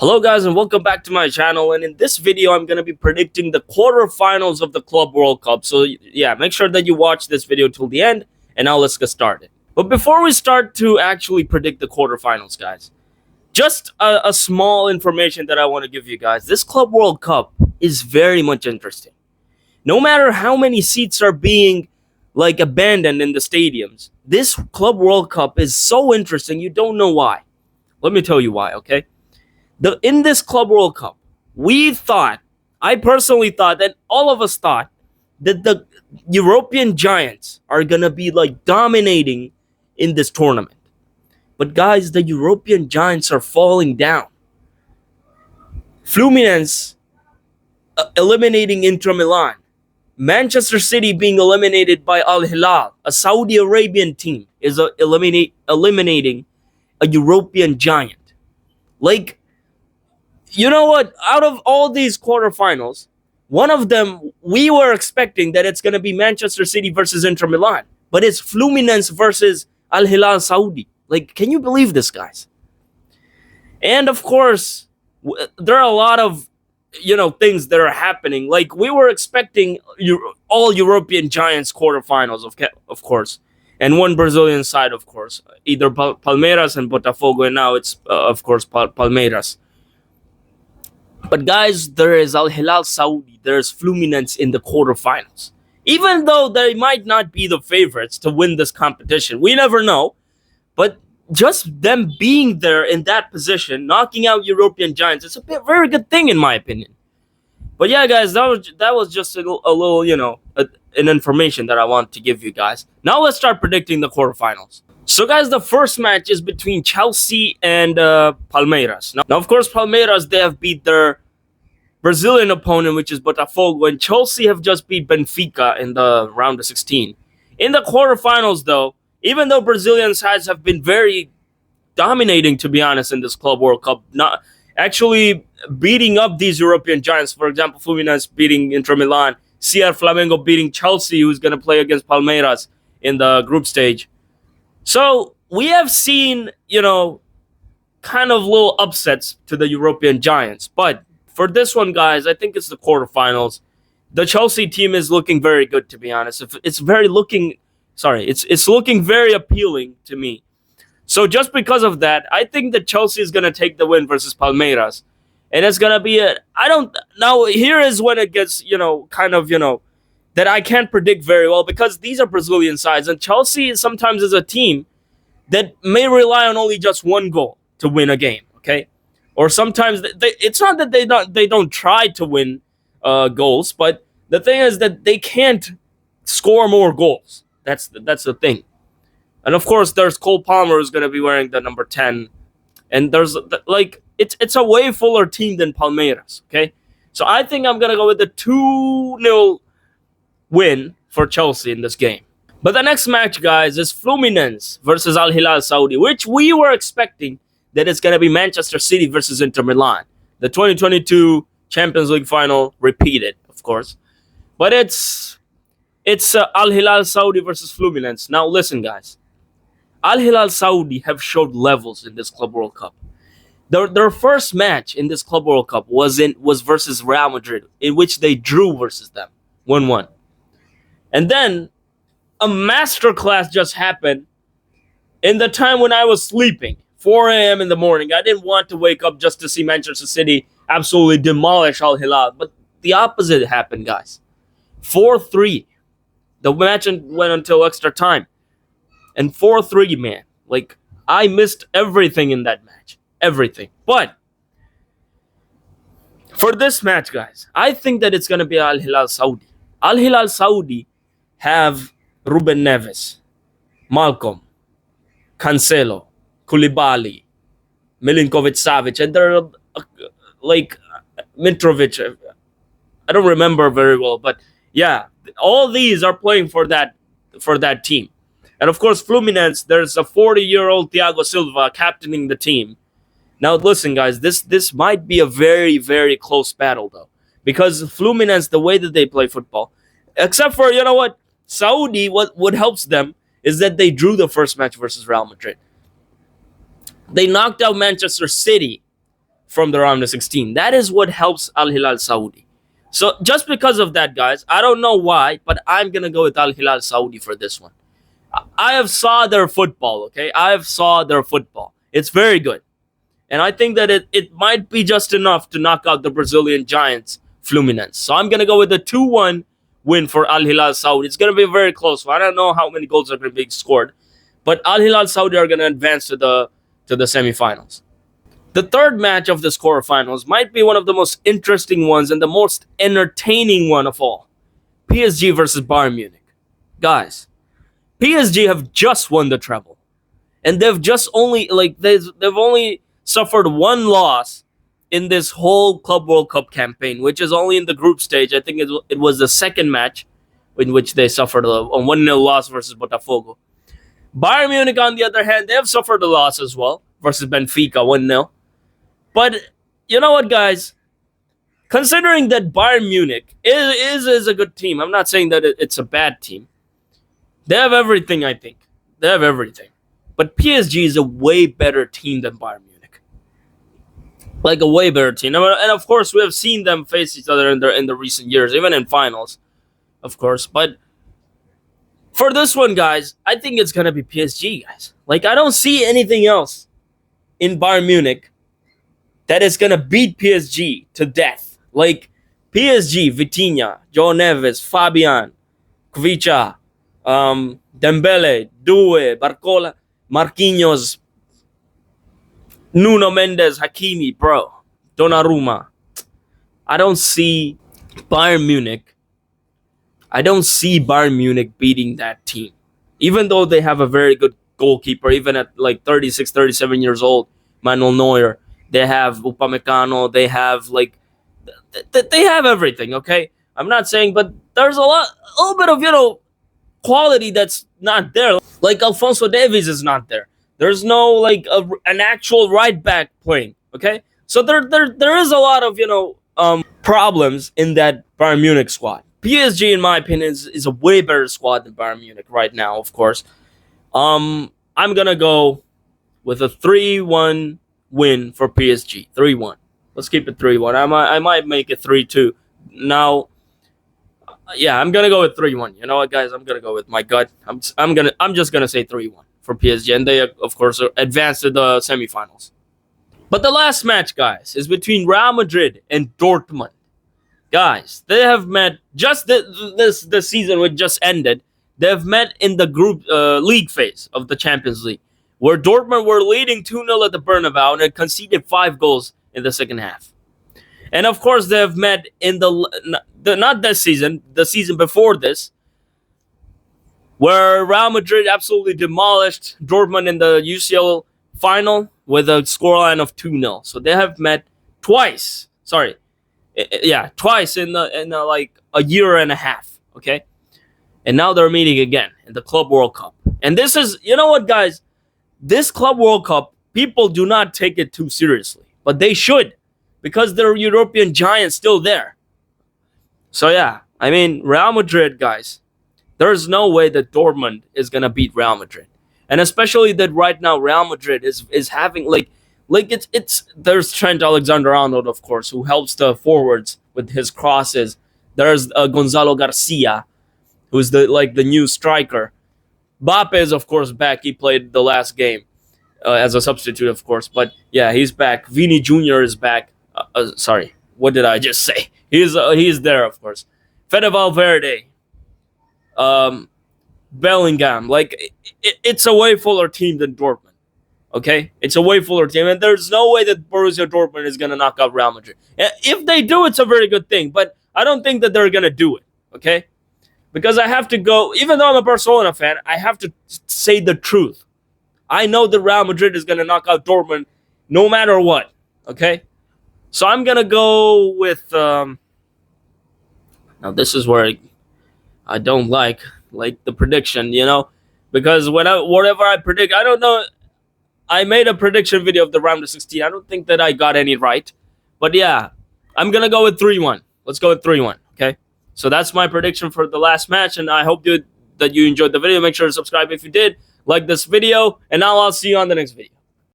Hello guys and welcome back to my channel, and in this video I'm going to be predicting the quarterfinals of the Club World Cup. So yeah, make sure that you watch this video till the end, and now let's get started. But before we start to actually predict the quarterfinals, guys, just a small information that I want to give you guys. This Club World Cup is very much interesting. No matter how many seats are being abandoned in the stadiums, this Club World Cup is so interesting you don't know why. Let me tell you why, okay? In this Club World Cup, I personally thought, that all of us thought, that the European giants are going to be dominating in this tournament. But guys, the European giants are falling down. Fluminense eliminating Inter Milan. Manchester City being eliminated by Al Hilal, a Saudi Arabian team, is eliminating a European giant. You know what? Out of all these quarterfinals, one of them, we were expecting that it's going to be Manchester City versus Inter Milan. But it's Fluminense versus Al Hilal Saudi. Can you believe this, guys? And of course, there are a lot of, things that are happening. We were expecting all European giants quarterfinals, of course. And one Brazilian side, of course. Either Palmeiras and Botafogo. And now it's, of course, Palmeiras. But guys, there is Al Hilal Saudi, there's Fluminense in the quarterfinals. Even though they might not be the favorites to win this competition, we never know. But just them being there in that position, knocking out European giants, it's a very good thing in my opinion. But yeah, guys, that was just a little, an information that I want to give you guys. Now let's start predicting the quarterfinals. So guys, the first match is between Chelsea and Palmeiras. Now, of course, Palmeiras, they have beat their Brazilian opponent, which is Botafogo, and Chelsea have just beat Benfica in the round of 16. In the quarterfinals, though, even though Brazilian sides have been very dominating, to be honest, in this Club World Cup, not actually beating up these European giants, for example, Fluminense beating Inter Milan, CR Flamengo beating Chelsea, who's going to play against Palmeiras in the group stage. So we have seen, kind of little upsets to the European giants. But for this one, guys, I think it's the quarterfinals. The Chelsea team is looking very good, to be honest. It's looking very appealing to me. So just because of that, I think that Chelsea is going to take the win versus Palmeiras. And it's going to be here is when it gets, that I can't predict very well, because these are Brazilian sides, and Chelsea sometimes is a team that may rely on only just one goal to win a game, okay? Or sometimes it's not that they don't try to win goals, but the thing is that they can't score more goals. That's the thing. And of course, there's Cole Palmer, who's going to be wearing the number 10, and there's it's a way fuller team than Palmeiras, okay? So I think I'm going to go with the 2-0 win for Chelsea in this game. But the next match, guys, is Fluminense versus Al Hilal Saudi, which we were expecting that it's going to be Manchester City versus Inter Milan. The 2022 Champions League final repeated, of course. But it's Al Hilal Saudi versus Fluminense. Now listen, guys. Al Hilal Saudi have showed levels in this Club World Cup. Their first match in this Club World Cup was versus Real Madrid, in which they drew versus them 1-1. And then a masterclass just happened in the time when I was sleeping, 4 a.m. in the morning. I didn't want to wake up just to see Manchester City absolutely demolish Al Hilal. But the opposite happened, guys. 4-3. The match went until extra time. And 4-3, man. I missed everything in that match. Everything. But for this match, guys, I think that it's going to be Al Hilal Saudi. Al Hilal Saudi have Ruben Neves, Malcolm, Cancelo, Koulibaly, Milinkovic-Savic, and they're Mitrovic. I don't remember very well, but yeah, all these are playing for that team. And of course, Fluminense, there's a 40-year-old Thiago Silva captaining the team. Now listen, guys, this might be a very, very close battle, though, because Fluminense, the way that they play football, except for, Saudi, what helps them is that they drew the first match versus Real Madrid. They knocked out Manchester City from the round of 16. That is what helps Al Hilal Saudi. So just because of that, guys, I don't know why, but I'm gonna go with Al Hilal Saudi for this one. I have saw their football, okay? I have saw their football. It's very good. And I think that it might be just enough to knock out the Brazilian giants, Fluminense. So I'm going to go with a 2-1 win for Al Hilal Saudi. It's going to be a very close one. I don't know how many goals are going to be scored. But Al Hilal Saudi are going to advance to the semifinals. The third match of the quarterfinals might be one of the most interesting ones and the most entertaining one of all. PSG versus Bayern Munich. Guys, PSG have just won the treble. And they've just only, they've only suffered one loss in this whole Club World Cup campaign, which is only in the group stage. I think it was the second match in which they suffered a 1-0 loss versus Botafogo. Bayern Munich, on the other hand, they have suffered a loss as well versus Benfica, 1-0. But you know what, guys? Considering that Bayern Munich is a good team, I'm not saying that it's a bad team. They have everything, I think. They have everything. But PSG is a way better team than Bayern Munich. Like a way better team. And of course, we have seen them face each other in the recent years, even in finals, of course. But for this one, guys, I think it's going to be PSG, guys. Like, I don't see anything else in Bayern Munich that is going to beat PSG to death. Like, PSG, Vitinha, João Neves, Fabian, Kvicha, Dembele, Doué, Barcola, Marquinhos, Nuno Mendes, Hakimi, bro, Donnarumma. I don't see Bayern Munich beating that team. Even though they have a very good goalkeeper, even at like 36, 37 years old, Manuel Neuer. They have Upamecano. They have they have everything, okay? I'm not saying, but there's a little bit of, quality that's not there. Like Alphonso Davies is not there. There's no an actual right back playing, okay? So there is a lot of problems in that Bayern Munich squad. PSG, in my opinion, is a way better squad than Bayern Munich right now, of course. I'm gonna go with a 3-1 win for PSG. 3-1. Let's keep it 3-1. I might make it 3-2. Now, yeah, I'm gonna go with 3-1. You know what, guys? I'm gonna go with my gut. I'm just gonna say 3-1 for PSG, and they of course advance to the semifinals. But the last match, guys, is between Real Madrid and Dortmund. Guys, they have met just this season, which just ended. They have met in the group league phase of the Champions League, where Dortmund were leading 2-0 at the Bernabeu and had conceded 5 goals in the second half. And of course, they have met in not this season, the season before this, where Real Madrid absolutely demolished Dortmund in the UCL final with a scoreline of 2-0. So they have met twice. Sorry, twice in a year and a half. Okay, and now they're meeting again in the Club World Cup. And this is, you know what, guys, this Club World Cup, people do not take it too seriously, but they should, because there are European giants still there. So yeah, I mean, Real Madrid, guys, there's no way that Dortmund is gonna beat Real Madrid, and especially that right now Real Madrid is having it's there's Trent Alexander-Arnold, of course, who helps the forwards with his crosses. There's Gonzalo Garcia, who's the new striker. Mbappe is of course back. He played the last game as a substitute, of course, but yeah, he's back. Vini Jr. is back. Sorry, what did I just say? He's there, of course. Fede Valverde, Bellingham. It's a way fuller team than Dortmund. Okay, it's a way fuller team, and there's no way that Borussia Dortmund is gonna knock out Real Madrid. If they do, it's a very good thing, but I don't think that they're gonna do it. Okay, because I have to go. Even though I'm a Barcelona fan, I have to say the truth. I know that Real Madrid is gonna knock out Dortmund, no matter what. Okay. So I'm gonna go with. Now this is where I don't like the prediction, because whatever I predict, I don't know. I made a prediction video of the round of 16. I don't think that I got any right, but yeah, I'm gonna go with 3-1. Let's go with 3-1. Okay. So that's my prediction for the last match, and I hope that you enjoyed the video. Make sure to subscribe if you did, like this video, and now I'll see you on the next video.